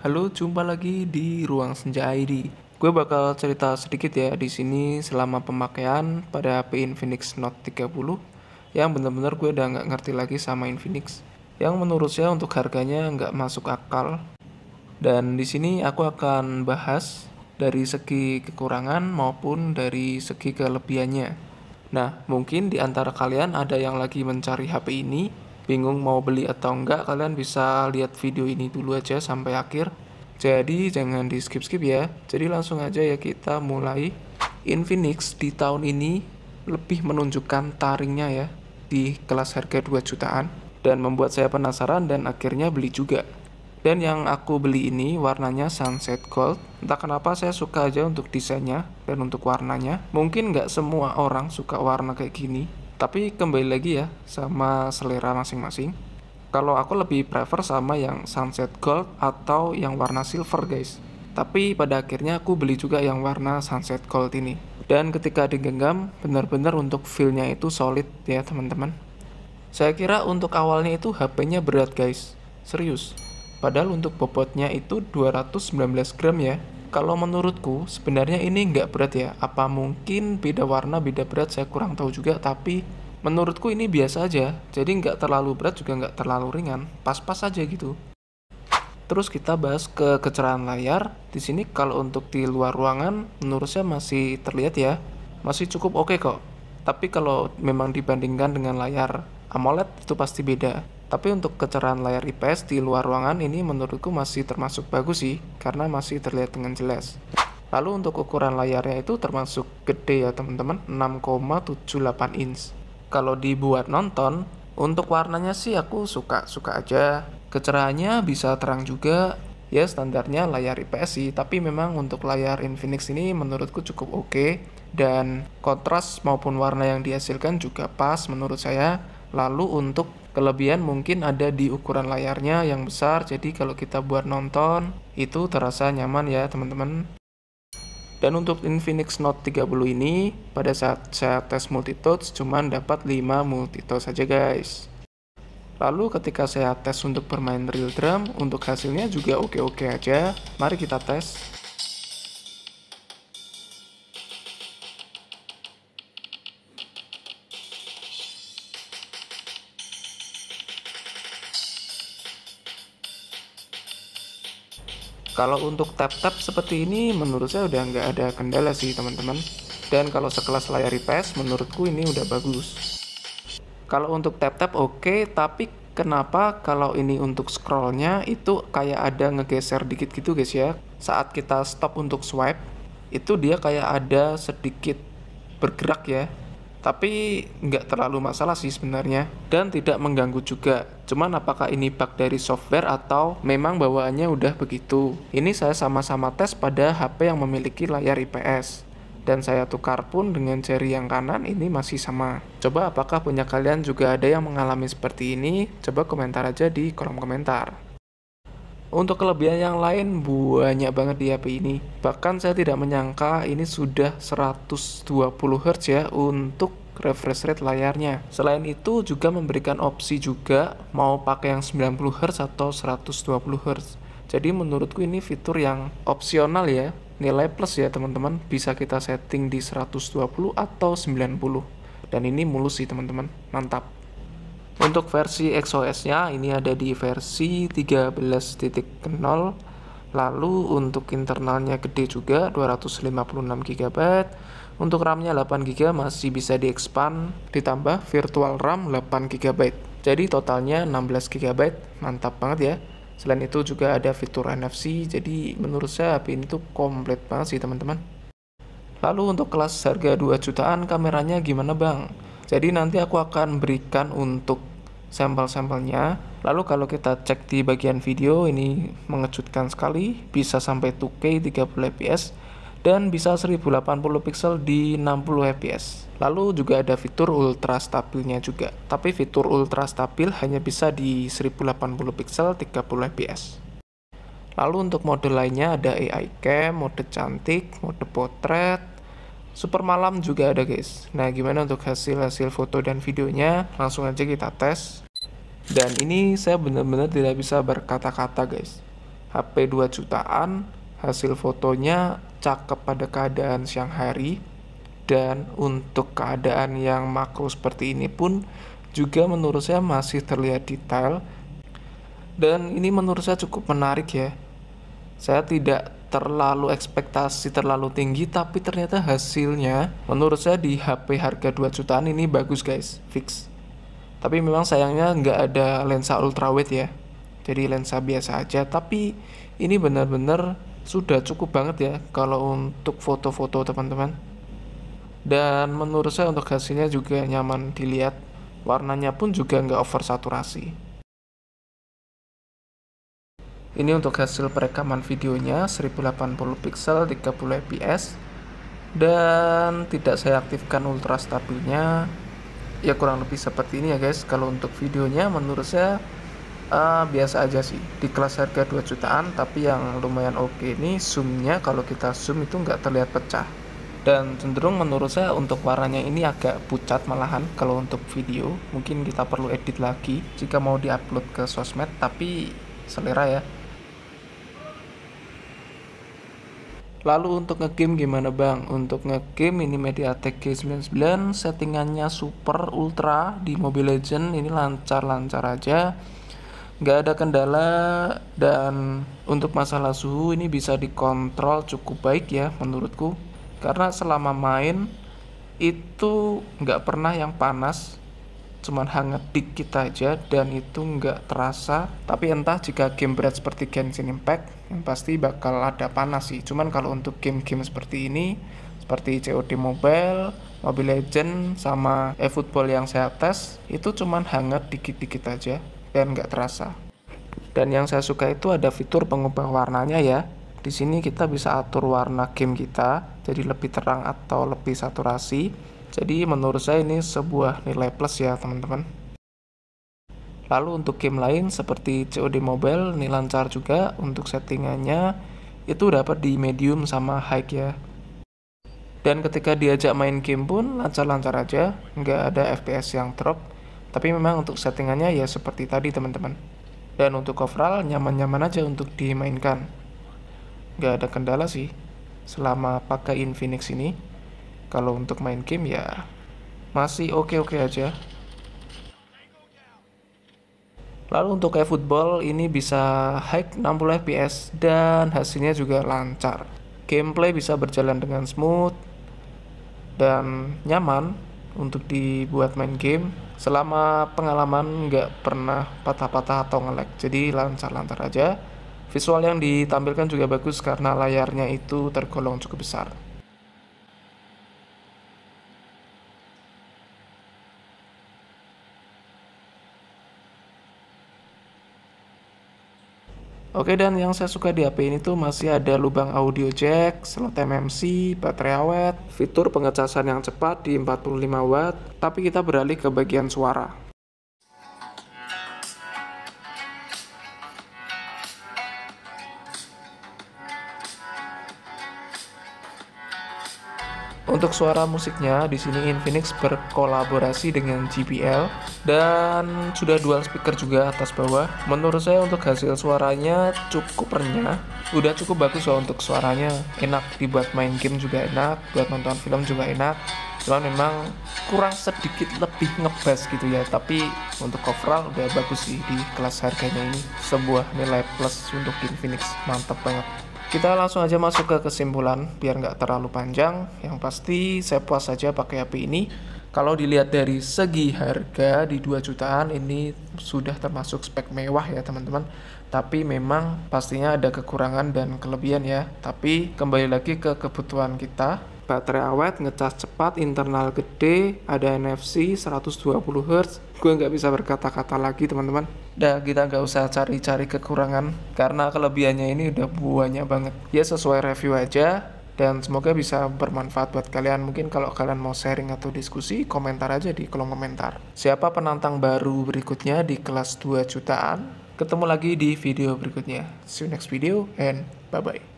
Halo, jumpa lagi di Ruang Senja ID. Gue bakal cerita sedikit ya di sini selama pemakaian pada HP Infinix Note 30 yang bener-bener gue udah nggak ngerti lagi sama Infinix. Yang menurut saya untuk harganya nggak masuk akal. Dan di sini aku akan bahas dari segi kekurangan maupun dari segi kelebihannya. Nah, mungkin di antara kalian ada yang lagi mencari HP ini, bingung mau beli atau enggak, kalian bisa lihat video ini dulu aja sampai akhir. Jadi jangan di skip-skip ya. Jadi langsung aja ya kita mulai. Infinix di tahun ini lebih menunjukkan taringnya ya di kelas harga 2 jutaan dan membuat saya penasaran dan akhirnya beli juga. Dan yang aku beli ini warnanya Sunset Gold. Entah kenapa saya suka aja untuk desainnya dan untuk warnanya. Mungkin nggak semua orang suka warna kayak gini. Tapi kembali lagi ya sama selera masing-masing. Kalau aku lebih prefer sama yang Sunset Gold atau yang warna silver guys. Tapi pada akhirnya aku beli juga yang warna Sunset Gold ini. Dan ketika digenggam benar-benar untuk feel-nya itu solid ya teman-teman. Saya kira untuk awalnya itu HP-nya berat guys. Serius. Padahal untuk bobotnya itu 219 gram ya. Kalau menurutku sebenarnya ini nggak berat ya. Apa mungkin beda warna beda berat saya kurang tahu juga. Tapi menurutku ini biasa aja. Jadi nggak terlalu berat juga nggak terlalu ringan. Pas-pas aja gitu. Terus kita bahas ke kecerahan layar. Di sini kalau untuk di luar ruangan menurut saya masih terlihat ya. Masih cukup oke kok. Tapi kalau memang dibandingkan dengan layar AMOLED itu pasti beda. Tapi untuk kecerahan layar IPS di luar ruangan ini menurutku masih termasuk bagus sih, karena masih terlihat dengan jelas. Lalu untuk ukuran layarnya itu termasuk gede ya teman-teman, 6,78 inch. Kalau dibuat nonton, untuk warnanya sih aku suka-suka aja. Kecerahannya bisa terang juga, ya standarnya layar IPS sih, tapi memang untuk layar Infinix ini menurutku cukup oke. Dan kontras maupun warna yang dihasilkan juga pas menurut saya. Lalu untuk kelebihan mungkin ada di ukuran layarnya yang besar, jadi kalau kita buat nonton itu terasa nyaman ya teman-teman. Dan untuk Infinix Note 30 ini pada saat saya tes multitouch cuman dapat 5 multitouch saja guys. Lalu ketika saya tes untuk bermain real drum, untuk hasilnya juga oke-oke aja. Mari kita tes. Kalau untuk tap-tap seperti ini menurut saya udah nggak ada kendala sih teman-teman. Dan kalau sekelas layar IPS menurutku ini udah bagus. Kalau untuk tap-tap oke, tapi kenapa kalau ini untuk scrollnya itu kayak ada ngegeser dikit gitu guys ya. Saat kita stop untuk swipe, itu dia kayak ada sedikit bergerak ya. Tapi nggak terlalu masalah sih sebenarnya dan tidak mengganggu juga. Cuman apakah ini bug dari software atau memang bawaannya udah begitu? Ini saya sama-sama tes pada HP yang memiliki layar IPS. Dan saya tukar pun dengan jari yang kanan ini masih sama. Coba apakah punya kalian juga ada yang mengalami seperti ini? Coba komentar aja di kolom komentar. Untuk kelebihan yang lain banyak banget di HP ini. Bahkan saya tidak menyangka ini sudah 120 Hz ya untuk refresh rate layarnya. Selain itu juga memberikan opsi juga mau pakai yang 90 Hz atau 120 Hz. Jadi menurutku ini fitur yang opsional ya. Nilai plus ya teman-teman. Bisa kita setting di 120 atau 90. Dan ini mulus sih teman-teman. Mantap. Untuk versi XOS-nya ini ada di versi 13.0. Lalu untuk internalnya gede juga 256 GB. Untuk RAM-nya 8 GB masih bisa di-expand ditambah virtual RAM 8 GB. Jadi totalnya 16 GB. Mantap banget ya. Selain itu juga ada fitur NFC. Jadi menurut saya HP ini tuh komplit banget sih teman-teman. Lalu untuk kelas harga 2 jutaan kameranya gimana bang? Jadi nanti aku akan berikan untuk sampel-sampelnya. Lalu kalau kita cek di bagian video ini mengejutkan sekali, bisa sampai 2K 30 fps dan bisa 1080 pixel di 60 fps. Lalu juga ada fitur ultra stabilnya juga. Tapi fitur ultra stabil hanya bisa di 1080 pixel 30 fps. Lalu untuk mode lainnya ada AI cam, mode cantik, mode potret, super malam juga ada guys. Nah gimana untuk hasil foto dan videonya? Langsung aja kita tes. Dan ini saya benar-benar tidak bisa berkata-kata guys. HP 2 jutaan, hasil fotonya cakep pada keadaan siang hari, dan untuk keadaan yang makro seperti ini pun juga menurut saya masih terlihat detail, dan ini menurut saya cukup menarik ya. Saya tidak terlalu ekspektasi terlalu tinggi, tapi ternyata hasilnya menurut saya di HP harga 2 jutaan ini bagus guys, fix. Tapi memang sayangnya nggak ada lensa ultrawide ya, jadi lensa biasa aja. Tapi ini benar-benar sudah cukup banget ya kalau untuk foto-foto teman-teman. Dan menurut saya untuk hasilnya juga nyaman dilihat, warnanya pun juga nggak oversaturasi. Ini untuk hasil perekaman videonya 1080 pixel 30 fps, dan tidak saya aktifkan ultra stabilnya. Ya kurang lebih seperti ini ya guys. Kalau untuk videonya menurut saya biasa aja sih, di kelas harga 2 jutaan. Tapi yang lumayan oke ini zoomnya, kalau kita zoom itu nggak terlihat pecah, dan cenderung menurut saya untuk warnanya ini agak pucat malahan. Kalau untuk video mungkin kita perlu edit lagi jika mau diupload ke sosmed, tapi selera ya. Lalu untuk ngegame gimana bang? Untuk ngegame ini MediaTek G99, settingannya super ultra di Mobile Legends ini lancar-lancar aja, nggak ada kendala. Dan untuk masalah suhu ini bisa dikontrol cukup baik ya menurutku, karena selama main itu nggak pernah yang panas, cuman hangat dikit aja dan itu nggak terasa. Tapi entah jika game berat seperti Genshin Impact yang pasti bakal ada panas sih. Cuman kalau untuk game-game seperti ini, seperti COD Mobile, Mobile Legends, sama eFootball yang saya tes, itu cuman hangat dikit-dikit aja dan nggak terasa. Dan yang saya suka itu ada fitur pengubah warnanya ya. Di sini kita bisa atur warna game kita jadi lebih terang atau lebih saturasi. Jadi menurut saya ini sebuah nilai plus ya teman-teman. Lalu untuk game lain seperti COD Mobile ini lancar juga. Untuk settingannya itu dapat di medium sama high ya. Dan ketika diajak main game pun lancar-lancar aja, nggak ada FPS yang drop. Tapi memang untuk settingannya ya seperti tadi teman-teman. Dan untuk overall nyaman-nyaman aja untuk dimainkan. Nggak ada kendala sih selama pakai Infinix ini. Kalau untuk main game ya masih oke-oke aja. Lalu untuk eFootball ini bisa high 60 fps dan hasilnya juga lancar. Gameplay bisa berjalan dengan smooth dan nyaman untuk dibuat main game. Selama pengalaman nggak pernah patah-patah atau nge-lag, jadi lancar-lancar aja. Visual yang ditampilkan juga bagus karena layarnya itu tergolong cukup besar. Oke, dan yang saya suka di HP ini tuh masih ada lubang audio jack, slot MMC, baterai awet, fitur pengecasan yang cepat di 45 watt, tapi kita beralih ke bagian suara. Untuk suara musiknya di sini Infinix berkolaborasi dengan JBL dan sudah dual speaker juga atas bawah. Menurut saya untuk hasil suaranya cukup renyah, udah cukup bagus loh untuk suaranya. Enak dibuat main game juga enak, buat nonton film juga enak. Cuman memang kurang sedikit lebih ngebas gitu ya, tapi untuk overall udah bagus sih di kelas harganya ini. Sebuah nilai plus untuk Infinix, mantap banget. Kita langsung aja masuk ke kesimpulan biar nggak terlalu panjang. Yang pasti saya puas saja pakai HP ini. Kalau dilihat dari segi harga di 2 jutaan ini sudah termasuk spek mewah ya teman-teman. Tapi memang pastinya ada kekurangan dan kelebihan ya. Tapi kembali lagi ke kebutuhan kita. Baterai awet, ngecas cepat, internal gede, ada NFC 120 Hz. Gue nggak bisa berkata-kata lagi teman-teman. Dah, kita nggak usah cari-cari kekurangan karena kelebihannya ini udah banyak banget. Ya sesuai review aja. Dan semoga bisa bermanfaat buat kalian. Mungkin kalau kalian mau sharing atau diskusi, komentar aja di kolom komentar. Siapa penantang baru berikutnya di kelas 2 jutaan? Ketemu lagi di video berikutnya. See you next video and bye-bye.